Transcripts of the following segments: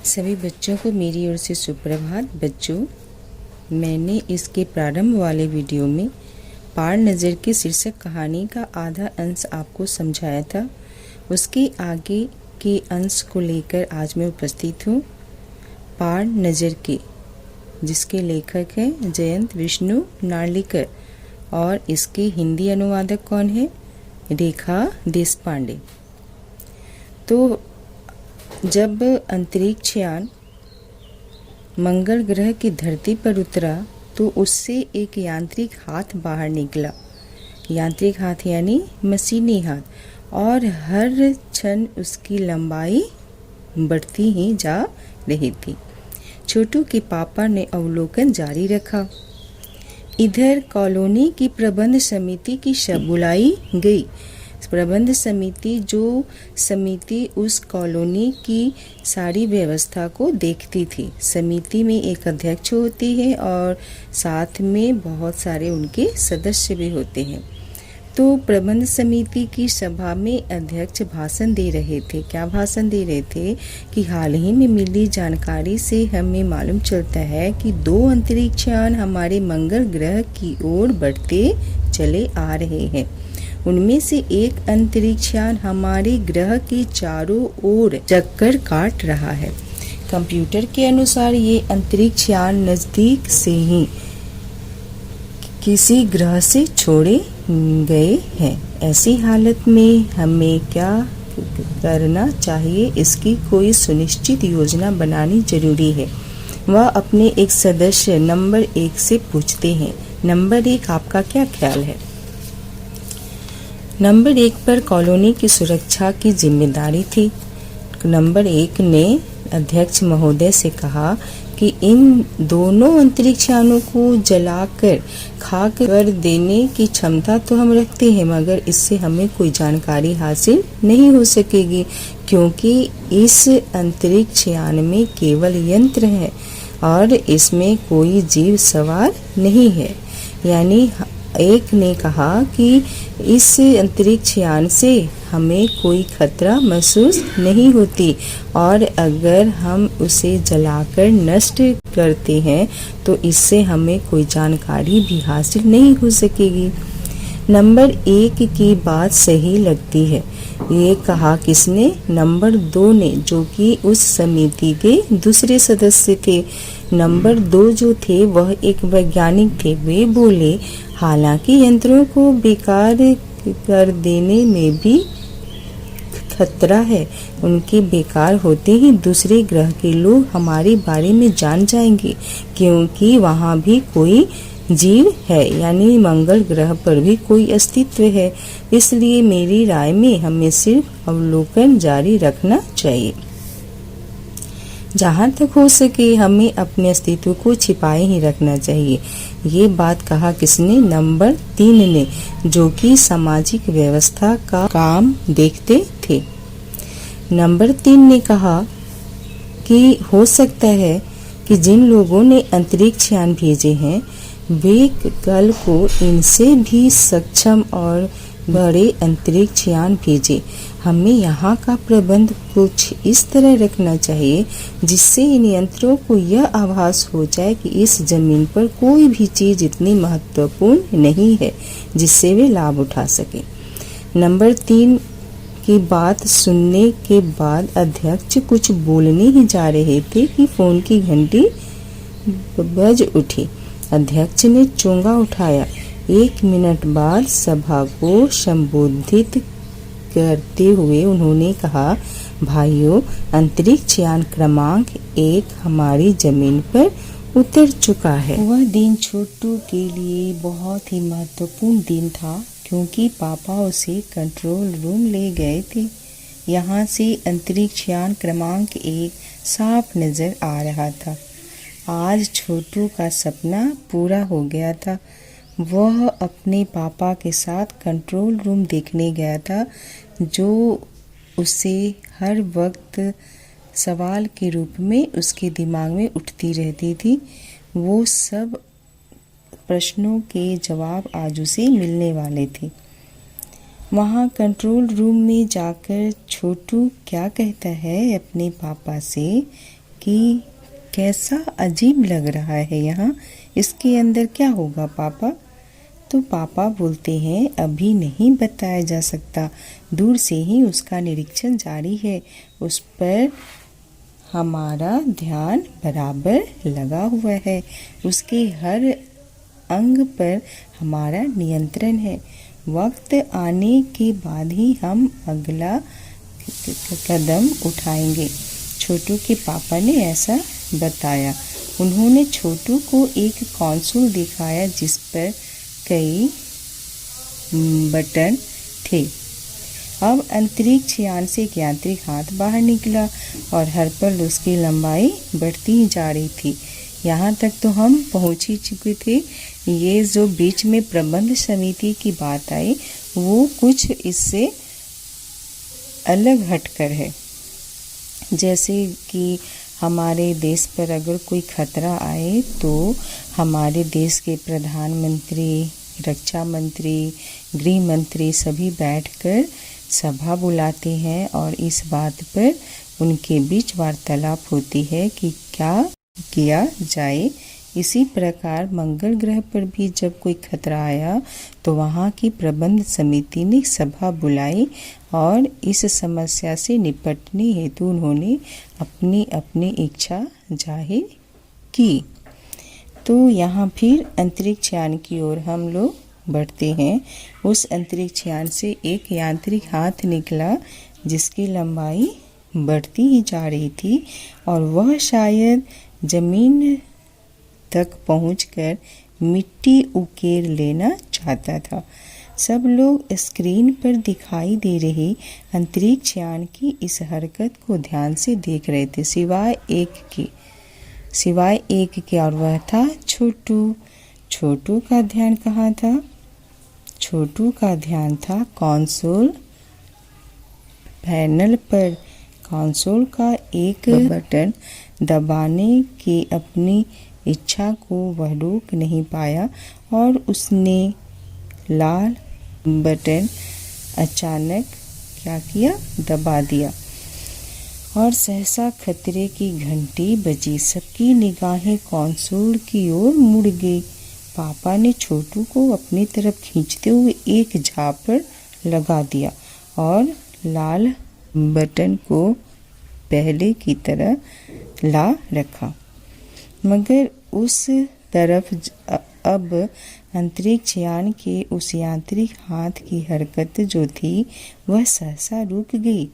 सभी बच्चों को मेरी ओर से सुप्रभात। बच्चों, मैंने इसके प्रारंभ वाले वीडियो में पार नज़र की शीर्षक कहानी का आधा अंश आपको समझाया था। उसके आगे के अंश को लेकर आज मैं उपस्थित हूँ। पार नज़र के, जिसके लेखक हैं जयंत विष्णु नार्लिकर और इसके हिंदी अनुवादक कौन है? रेखा देशपांडे। तो जब अंतरिक्ष यान मंगल ग्रह की धरती पर उतरा तो उससे एक यांत्रिक हाथ बाहर निकला। यांत्रिक हाथ यानी मशीनी हाथ, और हर क्षण उसकी लंबाई बढ़ती ही जा रही थी। छोटू के पापा ने अवलोकन जारी रखा। इधर कॉलोनी की प्रबंध समिति की बुलाई गई। प्रबंध समिति, जो समिति उस कॉलोनी की सारी व्यवस्था को देखती थी। समिति में एक अध्यक्ष होती है और साथ में बहुत सारे उनके सदस्य भी होते हैं। तो प्रबंध समिति की सभा में अध्यक्ष भाषण दे रहे थे। क्या भाषण दे रहे थे कि हाल ही में मिली जानकारी से हमें मालूम चलता है कि 2 अंतरिक्ष यान हमारे मंगल ग्रह की ओर बढ़ते चले आ रहे हैं। उनमें से एक अंतरिक्ष यान हमारे ग्रह के चारों ओर चक्कर काट रहा है। कंप्यूटर के अनुसार ये अंतरिक्ष यान नजदीक से ही किसी ग्रह से छोड़े गए हैं। ऐसी हालत में हमें क्या करना चाहिए, इसकी कोई सुनिश्चित योजना बनानी जरूरी है। वह अपने एक सदस्य नंबर 1 से पूछते हैं, नंबर 1, आपका क्या ख्याल है? नंबर 1 पर कॉलोनी की सुरक्षा की जिम्मेदारी थी। नंबर 1 ने अध्यक्ष महोदय से कहा कि इन दोनों अंतरिक्ष यानों को जलाकर खाक कर देने की क्षमता तो हम रखते हैं, मगर इससे हमें कोई जानकारी हासिल नहीं हो सकेगी, क्योंकि इस अंतरिक्ष यान में केवल यंत्र है और इसमें कोई जीव सवार नहीं है। यानी एक ने कहा कि इस अंतरिक्ष यान से हमें कोई खतरा महसूस नहीं होती, और अगर हम उसे जलाकर नष्ट करते हैं तो इससे हमें कोई जानकारी भी हासिल नहीं हो सकेगी। नंबर 1 की बात सही लगती है, ये कहा किसने? नंबर 2 ने, जो कि उस समिति के दूसरे सदस्य थे। नंबर 2 जो थे वह एक वैज्ञानिक थे। वे बोले, हालांकि यंत्रों को बेकार कर देने में भी खतरा है। उनके बेकार होते ही दूसरे ग्रह के लोग हमारे बारे में जान जाएंगे, क्योंकि वहाँ भी कोई जीव है, यानी मंगल ग्रह पर भी कोई अस्तित्व है। इसलिए मेरी राय में हमें सिर्फ अवलोकन जारी रखना चाहिए। जहाँ तक हो सके हमें अपने अस्तित्व को छिपाए ही रखना चाहिए। ये बात कहा किसने? नंबर 3 ने, जो कि सामाजिक व्यवस्था का काम देखते थे। नंबर 3 ने कहा कि हो सकता है कि जिन लोगों ने अंतरिक्ष यान भेजे हैं वे कल को इनसे भी सक्षम और बड़े अंतरिक्ष यान भेजे। हमें यहाँ का प्रबंध कुछ इस तरह रखना चाहिए जिससे इन यंत्रों को यह आभास हो जाए कि इस जमीन पर कोई भी चीज इतनी महत्वपूर्ण नहीं है जिससे वे लाभ उठा सके। नंबर 3 की बात सुनने के बाद अध्यक्ष कुछ बोलने ही जा रहे थे कि फोन की घंटी बज उठी। अध्यक्ष ने चोंगा उठाया। 1 मिनट बाद सभा को संबोधित करते हुए उन्होंने कहा, भाइयों, अंतरिक्ष यान क्रमांक 1 हमारी जमीन पर उतर चुका है। वह दिन छोटू के लिए बहुत ही महत्वपूर्ण दिन था, क्योंकि पापा उसे कंट्रोल रूम ले गए थे। यहाँ से अंतरिक्ष यान क्रमांक 1 साफ नजर आ रहा था। आज छोटू का सपना पूरा हो गया था। वह अपने पापा के साथ कंट्रोल रूम देखने गया था, जो उसे हर वक्त सवाल के रूप में उसके दिमाग में उठती रहती थी। वो सब प्रश्नों के जवाब आज उसे मिलने वाले थे। वहाँ कंट्रोल रूम में जाकर छोटू क्या कहता है अपने पापा से कि कैसा अजीब लग रहा है यहाँ, इसके अंदर क्या होगा पापा। तो पापा बोलते हैं अभी नहीं बताया जा सकता, दूर से ही उसका निरीक्षण जारी है, उस पर हमारा ध्यान बराबर लगा हुआ है, उसके हर अंग पर हमारा नियंत्रण है। वक्त आने के बाद ही हम अगला कदम उठाएंगे। छोटू के पापा ने ऐसा बताया। उन्होंने छोटू को एक कंसोल दिखाया जिस पर कई बटन थे। अब अंतरिक्ष यान से एक यांत्रिक हाथ बाहर निकला और हर पल उसकी लंबाई बढ़ती ही जा रही थी। यहाँ तक तो हम पहुँच ही चुके थे। ये जो बीच में प्रबंध समिति की बात आई वो कुछ इससे अलग हटकर है। जैसे कि हमारे देश पर अगर कोई खतरा आए तो हमारे देश के प्रधानमंत्री, रक्षा मंत्री, गृह मंत्री सभी बैठकर सभा बुलाते हैं और इस बात पर उनके बीच वार्तालाप होती है कि क्या किया जाए। इसी प्रकार मंगल ग्रह पर भी जब कोई खतरा आया तो वहाँ की प्रबंध समिति ने सभा बुलाई और इस समस्या से निपटने हेतु उन्होंने अपनी अपनी इच्छा जाहिर की। तो यहाँ फिर अंतरिक्ष यान की ओर हम लोग बढ़ते हैं। उस अंतरिक्ष यान से एक यांत्रिक हाथ निकला जिसकी लंबाई बढ़ती ही जा रही थी और वह शायद जमीन तक पहुंचकर मिट्टी उकेर लेना चाहता था। सब लोग स्क्रीन पर दिखाई दे रही अंतरिक्ष यान की इस हरकत को ध्यान से देख रहे थे, सिवाय एक के और वह था छोटू। छोटू का ध्यान कहाँ था? छोटू का ध्यान था कंसोल पैनल पर। कंसोल का एक बटन दबाने की अपनी इच्छा को वह रोक नहीं पाया और उसने लाल बटन अचानक क्या किया? दबा दिया और सहसा खतरे की घंटी बजी। सबकी निगाहें कंसोल की ओर मुड़ गई। पापा ने छोटू को अपनी तरफ खींचते हुए एक झापड़ लगा दिया और लाल बटन को पहले की तरह ला रखा। मगर उस तरफ अब अंतरिक्ष यान के उस यांत्रिक हाथ की हरकत जो थी वह सहसा रुक गई।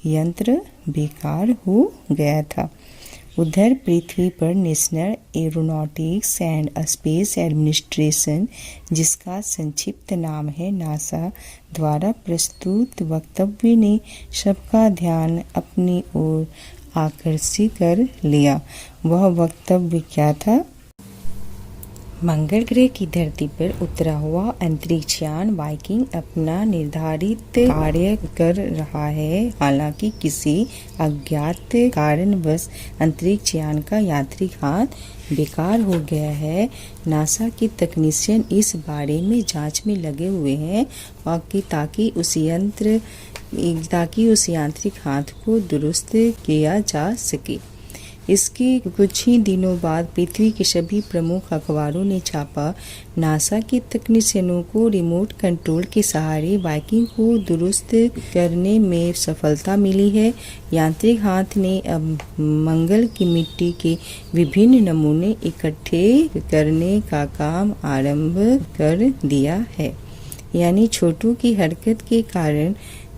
यंत्र बेकार हो गया था। उधर पृथ्वी पर national aeronautics and space administration, जिसका संक्षिप्त नाम है नासा, द्वारा प्रस्तुत वक्तव्य ने सबका ध्यान अपनी ओर आकर्षित कर लिया। वह वक्तव्य क्या था? मंगल ग्रह की धरती पर उतरा हुआ अंतरिक्ष यान वाइकिंग अपना निर्धारित कार्य कर रहा है। हालांकि किसी अज्ञात कारणवश अंतरिक्ष यान का यांत्रिक हाथ बेकार हो गया है। नासा के तकनीशियन इस बारे में जांच में लगे हुए हैं और ताकि उस यांत्रिक हाथ को दुरुस्त किया जा सके। इसके कुछ ही दिनों बाद पृथ्वी के सभी प्रमुख अखबारों ने छापा, नासा के तकनीशियनों को रिमोट कंट्रोल के सहारे वाइकिंग को दुरुस्त करने में सफलता मिली है। यांत्रिक हाथ ने अब मंगल की मिट्टी के विभिन्न नमूने इकट्ठे करने का काम आरंभ कर दिया है। यानी छोटू की हरकत के कारण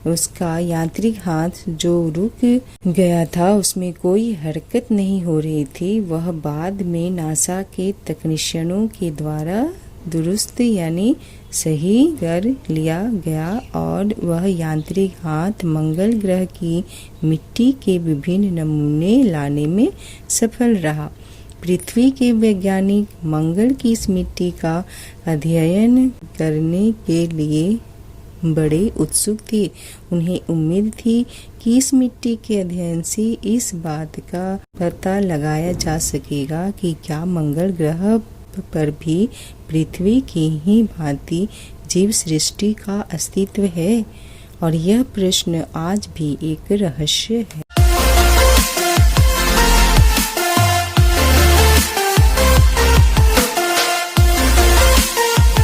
उसका यांत्रिक हाथ जो रुक गया था उसमें कोई हरकत नहीं हो रही थी। वह बाद में नासा के तकनीशियनों के द्वारा दुरुस्त यानी सही कर लिया गया और वह यांत्रिक हाथ मंगल ग्रह की मिट्टी के विभिन्न नमूने लाने में सफल रहा। पृथ्वी के वैज्ञानिक मंगल की इस मिट्टी का अध्ययन करने के लिए बड़े उत्सुक थे। उन्हें उम्मीद थी कि इस मिट्टी के अध्ययन से इस बात का पता लगाया जा सकेगा कि क्या मंगल ग्रह पर भी पृथ्वी की ही भांति जीव सृष्टि का अस्तित्व है? और यह प्रश्न आज भी एक रहस्य है।